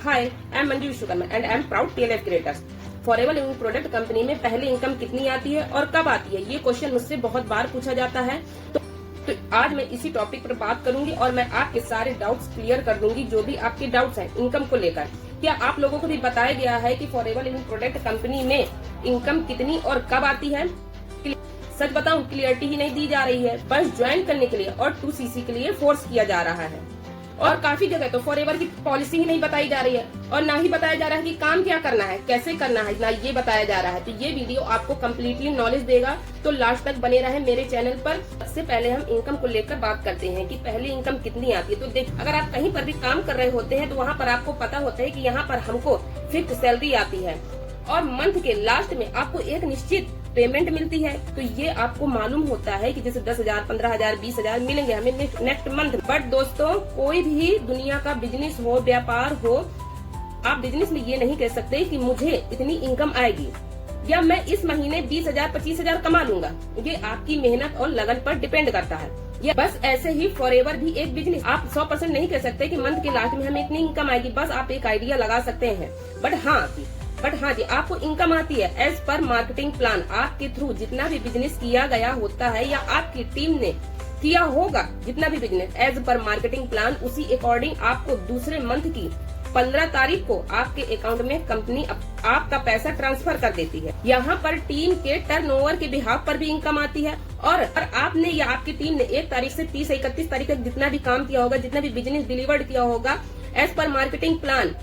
Hi, I am Manju Vishwakarma and I am proud TLF creators. Forever living product company में पहले income कितनी आती है और कब आती है, ये क्वेश्चन मुझसे बहुत बार पूछा जाता है। तो आज मैं इसी टॉपिक पर बात करूंगी और मैं आपके सारे डाउट्स क्लियर कर दूंगी, जो भी आपके डाउट्स हैं इनकम को लेकर। क्या आप लोगों को भी बताया गया है कि फॉरएवर लिविंग प्रोडक्ट कंपनी में इनकम कितनी और कब आती है? सच बताऊं, क्लियरिटी ही नहीं दी जा रही है, बस ज्वाइन करने के लिए और 2cc के लिए फोर्स किया जा रहा है। और काफी जगह तो फॉरएवर की पॉलिसी ही नहीं बताई जा रही है और ना ही बताया जा रहा है कि काम क्या करना है, कैसे करना है, ना ये बताया जा रहा है। तो ये वीडियो आपको कम्प्लीटली नॉलेज देगा, तो लास्ट तक बने रहे मेरे चैनल पर। सबसे पहले हम इनकम को लेकर बात करते हैं कि पहले इनकम कितनी आती है। तो देख, अगर आप कहीं पर भी काम कर रहे होते हैं तो वहाँ पर आपको पता होता है कि यहाँ पर हमको फिक्स सैलरी आती है और मंथ के लास्ट में आपको एक निश्चित पेमेंट मिलती है। तो ये आपको मालूम होता है कि जैसे 10,000, 15,000, 20,000 मिलेंगे हमें नेक्स्ट मंथ। बट दोस्तों, कोई भी दुनिया का बिजनेस हो, व्यापार हो, आप बिजनेस में ये नहीं कह सकते कि मुझे इतनी इनकम आएगी या मैं इस महीने 20,000, 25,000 कमा लूंगा। ये आपकी मेहनत और लगन पर डिपेंड करता है। या बस ऐसे ही फॉरएवर भी एक बिजनेस, आप 100% नहीं कह सकते कि मंथ के लास्ट में हमें इतनी इनकम आएगी। बस आप एक आइडिया लगा सकते हैं। बट हाँ जी, आपको इनकम आती है एज पर मार्केटिंग प्लान। आपके थ्रू जितना भी बिजनेस किया गया होता है या आपकी टीम ने किया होगा, जितना भी बिजनेस एज पर मार्केटिंग प्लान, उसी अकॉर्डिंग आपको दूसरे मंथ की 15 तारीख को आपके अकाउंट में कंपनी आपका पैसा ट्रांसफर कर देती है। यहाँ पर टीम के टर्नओवर के बिहाफ पर भी इनकम आती है और आपने या आपकी टीम ने 1 तारीख से 30 या 31 तारीख तक जितना भी काम किया होगा, जितना भी बिजनेस डिलीवर्ड किया होगा एज पर मार्केटिंग प्लान,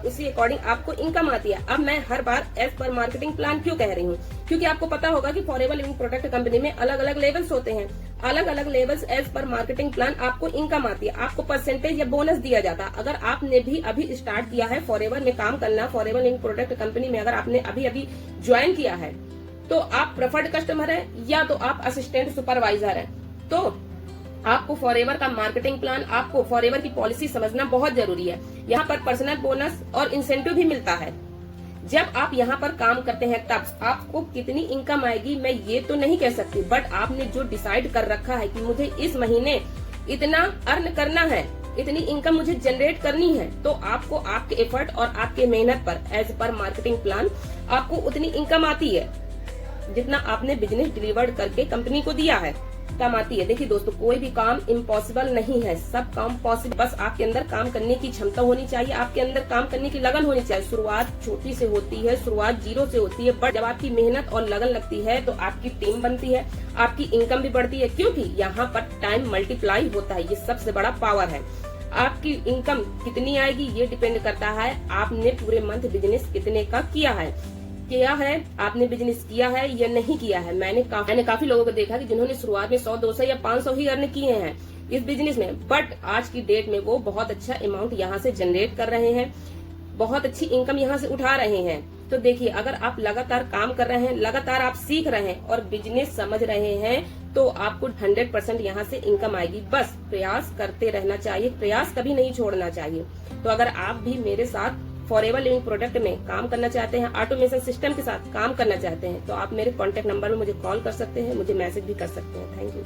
उसी अकॉर्डिंग आपको इनकम आती है। अब मैं हर बार एज पर मार्केटिंग प्लान क्यों कह रही हूँ? क्योंकि आपको पता होगा कि फॉरएवर लिविंग प्रोडक्ट कंपनी में अलग अलग लेवल्स होते हैं। अलग अलग लेवल्स एज पर मार्केटिंग प्लान आपको इनकम आती है। आपको परसेंटेज या बोनस दिया जाता है। अगर आपने भी अभी स्टार्ट किया है फॉरएवर में काम करना, फॉरएवर लिविंग प्रोडक्ट कंपनी में अगर आपने अभी ज्वाइन किया है, तो आप प्रेफर्ड कस्टमर है या तो आप असिस्टेंट सुपरवाइजर है, तो आपको फॉरएवर का मार्केटिंग प्लान, आपको फॉरएवर की पॉलिसी समझना बहुत जरूरी है। यहाँ पर पर्सनल बोनस और इंसेंटिव भी मिलता है। जब आप यहाँ पर काम करते हैं तब आपको कितनी इनकम आएगी मैं ये तो नहीं कह सकती, बट आपने जो डिसाइड कर रखा है कि मुझे इस महीने इतना अर्न करना है, इतनी इनकम मुझे जनरेट करनी है, तो आपको आपके एफर्ट और आपके मेहनत पर एज पर मार्केटिंग प्लान आपको उतनी इनकम आती है जितना आपने बिजनेस डिलीवर्ड करके कंपनी को दिया है, कम आती है। देखिए दोस्तों, कोई भी काम इम्पॉसिबल नहीं है, सब काम पॉसिबल। बस आपके अंदर काम करने की क्षमता होनी चाहिए, आपके अंदर काम करने की लगन होनी चाहिए। शुरुआत छोटी से होती है, शुरुआत 0 से होती है, बट जब आपकी मेहनत और लगन लगती है तो आपकी टीम बनती है, आपकी इनकम भी बढ़ती है, क्योंकि यहाँ पर टाइम मल्टीप्लाई होता है। ये सबसे बड़ा पावर है। आपकी इनकम कितनी आएगी ये डिपेंड करता है आपने पूरे मंथ बिजनेस कितने का किया है, आपने बिजनेस किया है या नहीं किया है। मैंने काफी लोगों को देखा कि जिन्होंने शुरुआत में 100, 200 या 500 ही अर्न किए हैं इस बिजनेस में, बट आज की डेट में वो बहुत अच्छा अमाउंट यहाँ से जनरेट कर रहे हैं, बहुत अच्छी इनकम यहाँ से उठा रहे हैं। तो देखिए, अगर आप लगातार काम कर रहे हैं, लगातार आप सीख रहे हैं और बिजनेस समझ रहे हैं, तो आपको 100% यहाँ से इनकम आएगी। बस प्रयास करते रहना चाहिए, प्रयास कभी नहीं छोड़ना चाहिए। तो अगर आप भी मेरे साथ फॉरएवर लिविंग प्रोडक्ट में काम करना चाहते हैं, ऑटोमेशन सिस्टम के साथ काम करना चाहते हैं, तो आप मेरे कॉन्टेक्ट नंबर में मुझे कॉल कर सकते हैं, मुझे मैसेज भी कर सकते हैं। Thank you.